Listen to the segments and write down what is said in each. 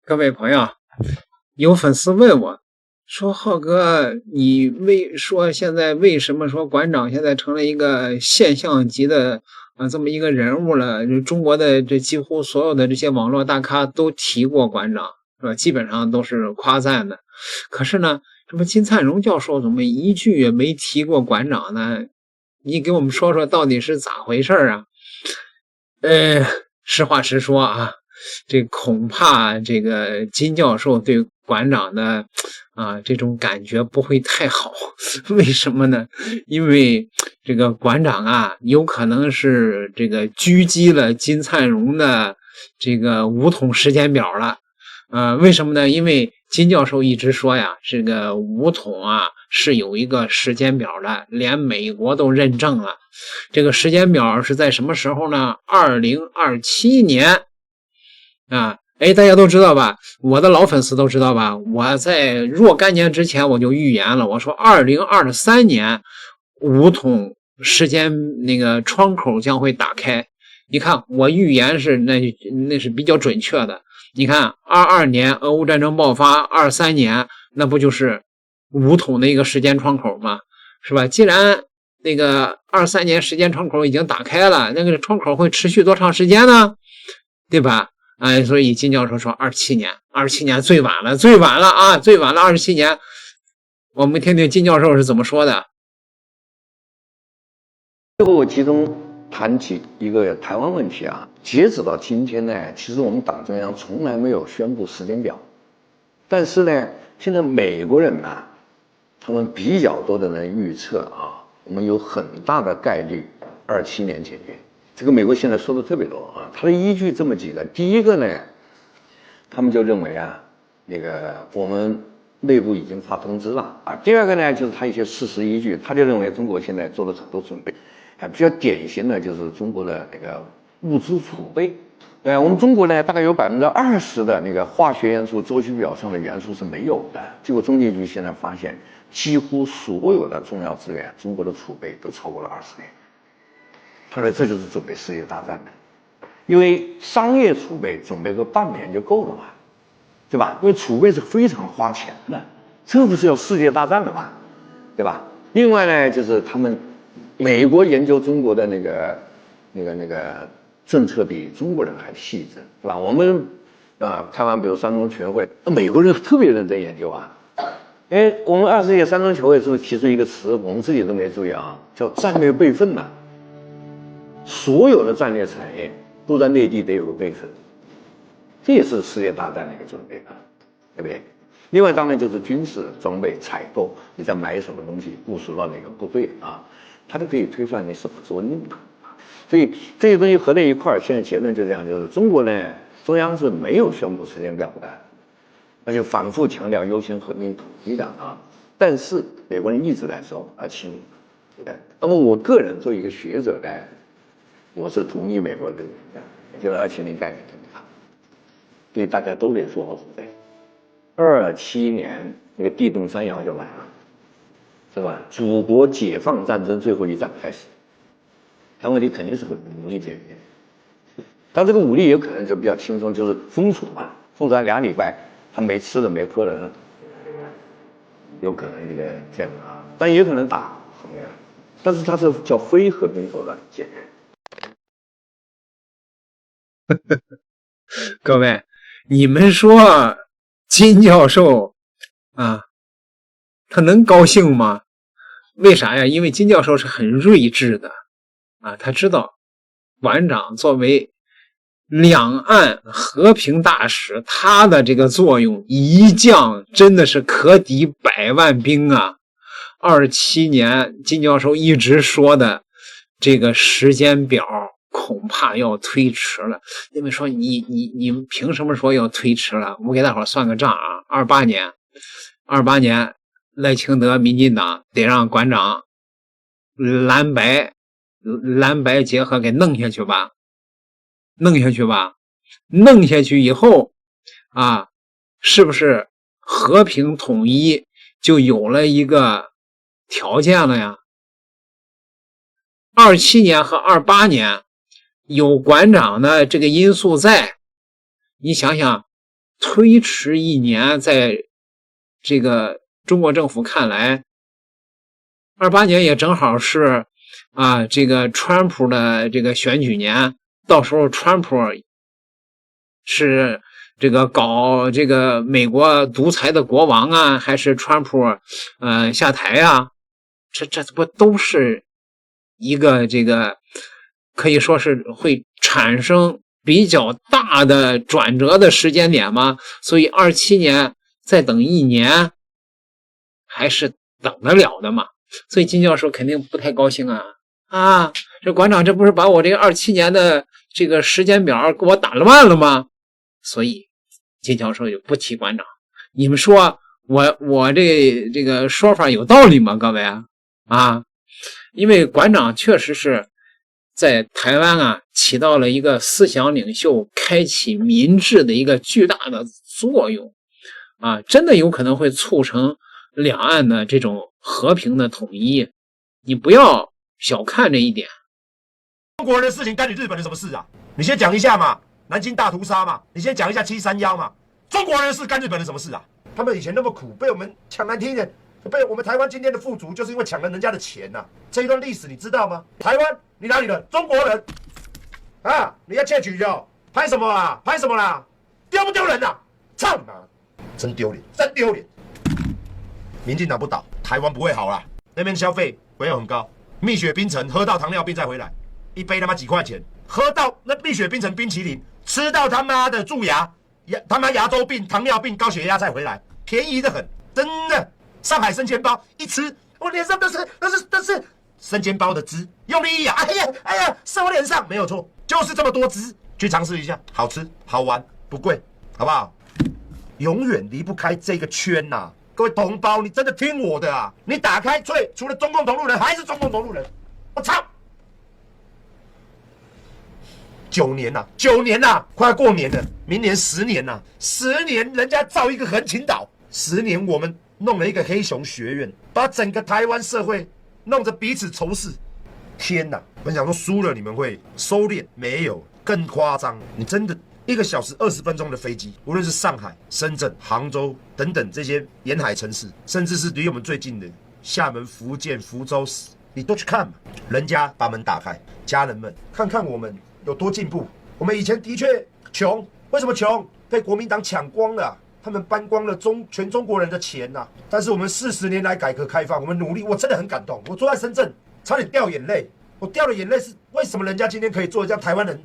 各位朋友，有粉丝问我说：浩哥，你现在为什么说馆长现在成了一个现象级的这么一个人物了？中国的这几乎所有的这些网络大咖都提过馆长，是吧？基本上都是夸赞的。可是呢，这么金灿荣教授怎么一句也没提过馆长呢？你给我们说说到底是咋回事啊？实话实说啊，这恐怕这个金教授对馆长的这种感觉不会太好。为什么呢？因为这个馆长有可能是这个狙击了金灿荣的这个武统时间表了。为什么呢？因为金教授一直说呀，这个武统是有一个时间表的，连美国都认证了。这个时间表是在什么时候呢？2027年大家都知道吧？我的老粉丝都知道吧？我在若干年之前我就预言了，我说2023年武统时间那个窗口将会打开。你看我预言是那是比较准确的。你看22年俄乌战争爆发，23年那不就是武统的一个时间窗口吗？是吧？既然那个23年时间窗口已经打开了，那个窗口会持续多长时间呢？对吧？所以金教授说27年最晚了27年。我们听听金教授是怎么说的。最后其中谈起一个台湾问题截止到今天呢，其实我们党中央从来没有宣布时间表，但是呢，现在美国人他们比较多的人预测我们有很大的概率27年解决。这个美国现在说的特别多他的依据这么几个。第一个呢，他们就认为那个我们内部已经发通知了第二个呢，就是他一些事实依据，他就认为中国现在做了很多准备比较典型的就是中国的那个物资储备。我们中国呢，大概有20%的那个化学元素周期表上的元素是没有的。结果中情局现在发现，几乎所有的重要资源，中国的储备都超过了20年。他说这就是准备世界大战的，因为商业储备准备个半年就够了嘛，对吧？因为储备是非常花钱的，这不是要世界大战了嘛，对吧？另外呢，就是他们美国研究中国的那个政策比中国人还细致，是吧？我们开完比如三中全会，美国人特别认真研究我们20届三中全会是不是提出一个词，我们自己都没注意叫战略备份所有的战略产业都在内地得有个备份，这也是世界大战的一个准备对不对？另外当然就是军事装备采购，你在买什么东西，部署到哪个部队它都可以推算你什么时候用所以这些东西合在一块儿，现在结论就这样，就是中国呢，中央是没有宣布时间表的，而且反复强调优先和平统一的但是美国人一直在说27年。那么我个人作为一个学者呢，我是同意美国的就是27年概念对大家都得说好实在。27年那个地动山摇就来了，是吧？祖国解放战争最后一战开始，但问题肯定是武力解决，但这个武力有可能就比较轻松，就是封锁封锁2礼拜，他没吃的没喝的，有可能这个这样但也有可能打，但是它是叫非和平手段解决。各位，你们说金教授他能高兴吗？为啥呀？因为金教授是很睿智的他知道馆长作为两岸和平大使，他的这个作用一将真的是可抵100万兵27年金教授一直说的这个时间表恐怕要推迟了。你们说你凭什么说要推迟了？我给大伙算个账28年赖清德民进党得让馆长蓝白结合给弄下去吧，弄下去以后是不是和平统一就有了一个条件了呀？27年和28年有馆长的这个因素在，你想想推迟1年，在这个中国政府看来，28年也正好是这个川普的这个选举年，到时候川普是这个搞这个美国独裁的国王啊，还是川普下台啊？这不都是一个这个可以说是会产生比较大的转折的时间点吗？所以27年再等1年还是等得了的嘛。所以金教授肯定不太高兴啊！这馆长这不是把我这个27年的这个时间表给我打乱了吗？所以金教授就不提馆长。你们说我这个说法有道理吗？各位因为馆长确实是在台湾起到了一个思想领袖、开启民智的一个巨大的作用真的有可能会促成两岸的这种和平的统一，你不要小看这一点。中国人的事情干你日本的什么事啊？你先讲一下嘛，南京大屠杀嘛，你先讲一下731嘛。中国人的事干日本的什么事啊？他们以前那么苦，被我们抢难听的，被我们台湾今天的富足，就是因为抢了人家的钱这一段历史你知道吗？台湾你哪里人？中国人你要窃取拍什么啊？拍什么啦？丢不丢人啊？操你妈！真丢脸，真丢脸！民进党不倒，台湾不会好啦。那边消费会很高，蜜雪冰城喝到糖尿病再回来，一杯他妈几块钱，喝到那蜜雪冰城冰淇淋，吃到他妈的蛀牙，他妈牙周病、糖尿病、高血压再回来，便宜的很，真的。上海生煎包一吃，我脸上都是生煎包的汁，用力一咬，哎呀，射我脸上，没有错，就是这么多汁，去尝试一下，好吃好玩，不贵，好不好？永远离不开这个圈各位同胞，你真的听我的你打开最除了中共同路人还是中共同路人，我操！9年9年快要过年了，明年10年10年人家造一个横琴岛，10年我们弄了一个黑熊学院，把整个台湾社会弄得彼此仇视。天哪！我想说输了你们会收敛，没有，更夸张。你真的1个小时20分钟的飞机，无论是上海、深圳、杭州等等这些沿海城市，甚至是离我们最近的厦门、福建、福州，你都去看嘛。人家把门打开，家人们看看我们有多进步。我们以前的确穷，为什么穷？被国民党抢光了他们搬光了全中国人的钱但是我们40年来改革开放，我们努力，我真的很感动。我坐在深圳，差点掉眼泪。我掉的眼泪是为什么人家今天可以做这样台湾人？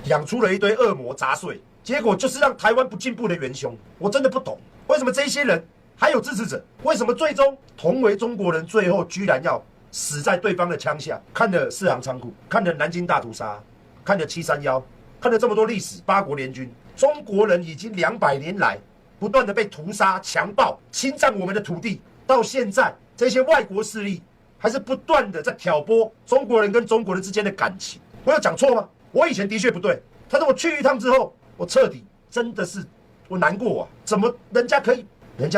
养出了一堆恶魔杂碎，结果就是让台湾不进步的元凶。我真的不懂，为什么这些人还有支持者？为什么最终同为中国人，最后居然要死在对方的枪下？看了4行仓库，看了南京大屠杀，看了731，看了这么多历史，8国联军，中国人已经200年来不断的被屠杀、强暴、侵占我们的土地，到现在这些外国势力还是不断的在挑拨中国人跟中国人之间的感情。我有讲错吗？我以前的确不对，但是我去一趟之后，我彻底真的是我难过怎么人家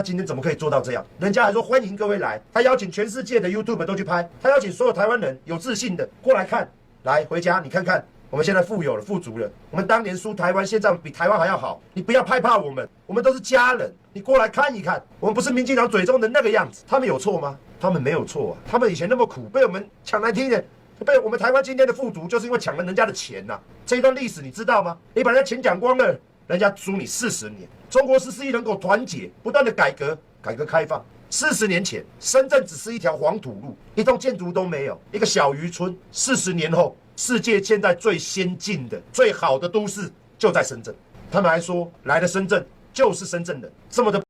今天怎么可以做到这样？人家还说欢迎各位来，他邀请全世界的 YouTube 都去拍，他邀请所有台湾人有自信的过来看，来回家你看看，我们现在富有了、富足了。我们当年输台湾，现在比台湾还要好。你不要害怕我们，我们都是家人，你过来看一看，我们不是民进党嘴中的那个样子。他们有错吗？他们没有错他们以前那么苦，被我们抢难听的。被我们台湾今天的富足，就是因为抢了人家的钱这一段历史你知道吗？你把人家钱抢光了，人家输你40年。中国14亿人口团结，不断的改革开放。40年前，深圳只是一条黄土路，一栋建筑都没有，一个小渔村。40年后，世界现在最先进的、最好的都市就在深圳。他们还说，来了深圳就是深圳人，这么的。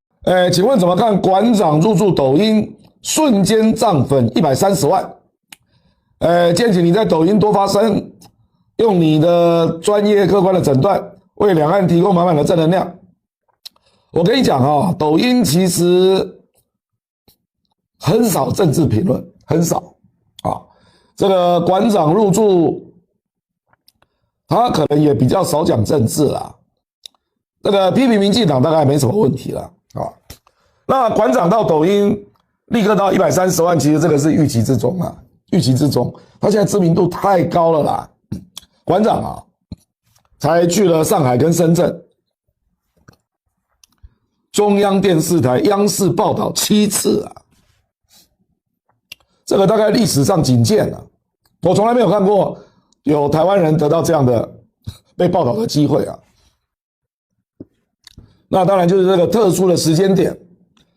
请问怎么看馆长入驻抖音，瞬间涨粉130万？建议你在抖音多发声，用你的专业客观的诊断，为两岸提供满满的正能量。我跟你讲抖音其实很少政治评论，很少这个馆长入驻，他可能也比较少讲政治啦。这个批评民进党大概没什么问题啦那馆长到抖音立刻到130万，其实这个是预期之中预期之中，他现在知名度太高了啦。馆长才去了上海跟深圳，中央电视台央视报道7次啊，这个大概历史上仅见啊，我从来没有看过有台湾人得到这样的被报道的机会啊。那当然就是这个特殊的时间点，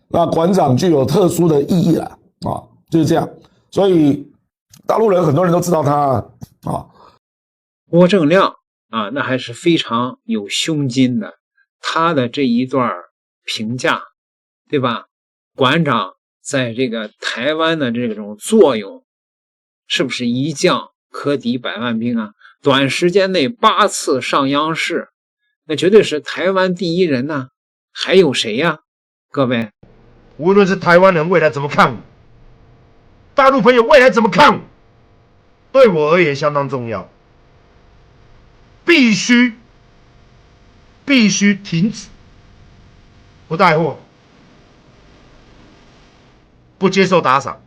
那馆长具有特殊的意义啦，啊，就是这样。所以大陆人很多人都知道他啊，郭正亮啊，那还是非常有胸襟的。他的这一段评价，对吧？馆长在这个台湾的这种作用，是不是一将可敌百万兵啊？短时间内8次上央视，那绝对是台湾第一人呐！还有谁呀？各位，无论是台湾人未来怎么看我，大陆朋友未来怎么看我，对我而言相当重要。必须停止，不带货，不接受打赏，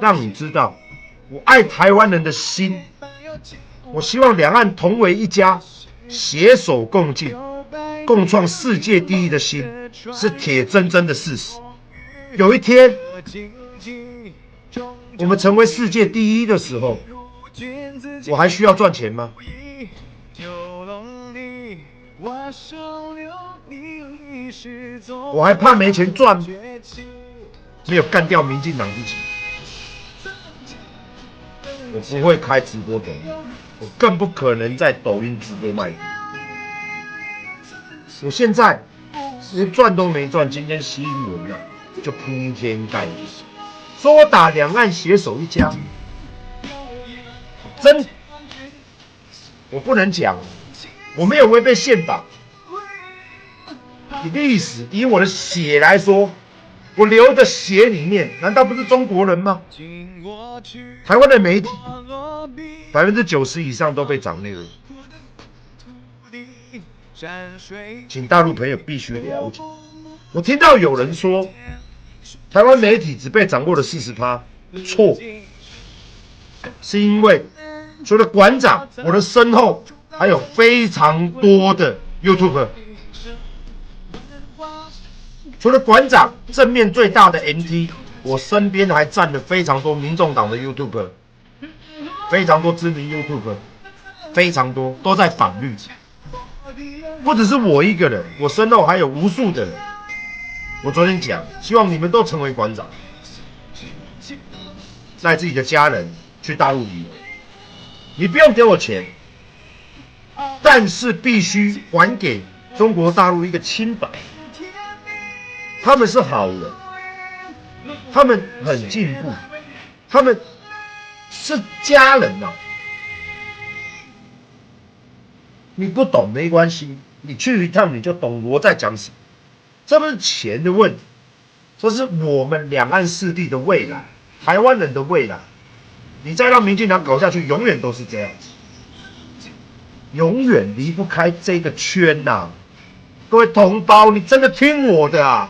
让你知道我爱台湾人的心。我希望两岸同为一家，携手共进，共创世界第一的心，是铁铮铮的事实。有一天，我们成为世界第一的时候，我还需要赚钱吗？我还怕没钱赚，没有干掉民进党之前，我不会开直播抖音，我更不可能在抖音直播卖。我现在连赚都没赚，今天新闻了就铺天盖地，说我打两岸携手一家，真，我不能讲，我没有违背宪法。以历史，以我的血来说，我流的血里面，难道不是中国人吗？台湾的媒体90%以上都被长内了，请大陆朋友必须了解。我听到有人说，台湾媒体只被掌握了40%，错，是因为除了馆长，我的身后还有非常多的 YouTuber。除了馆长正面最大的 NT， 我身边还站了非常多民众党的 YouTuber， 非常多知名 YouTuber， 非常多都在反绿，不只是我一个人，我身后还有无数的人。我昨天讲，希望你们都成为馆长，带自己的家人去大陆旅游，你不用给我钱，但是必须还给中国大陆一个清白。他们是好人，他们很进步，他们是家人啊。你不懂没关系，你去一趟你就懂我在讲什么。这不是钱的问题，这是我们两岸四地的未来，台湾人的未来。你再让民进党搞下去，永远都是这样子，永远离不开这个圈呐。各位同胞，你真的听我的啊！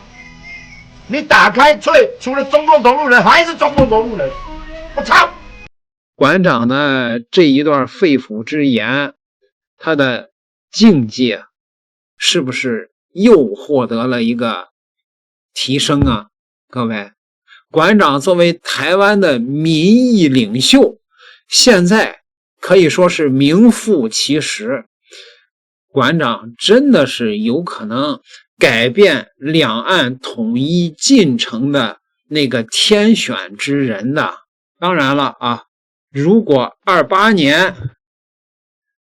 你打开最除了中共同路人还是中共同路人，我操！馆长呢这一段肺腑之言，他的境界是不是又获得了一个提升啊？各位，馆长作为台湾的民意领袖，现在可以说是名副其实。馆长真的是有可能改变两岸统一进程的那个天选之人的。当然了啊，如果28年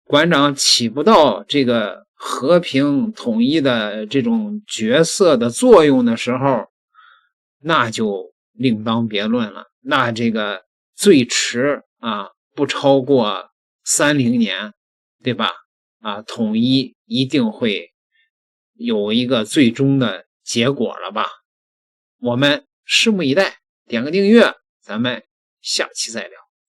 馆长起不到这个和平统一的这种角色的作用的时候，那就另当别论了。那这个最迟啊不超过30年，对吧？啊，统一一定会有一个最终的结果了吧？我们拭目以待，点个订阅，咱们下期再聊。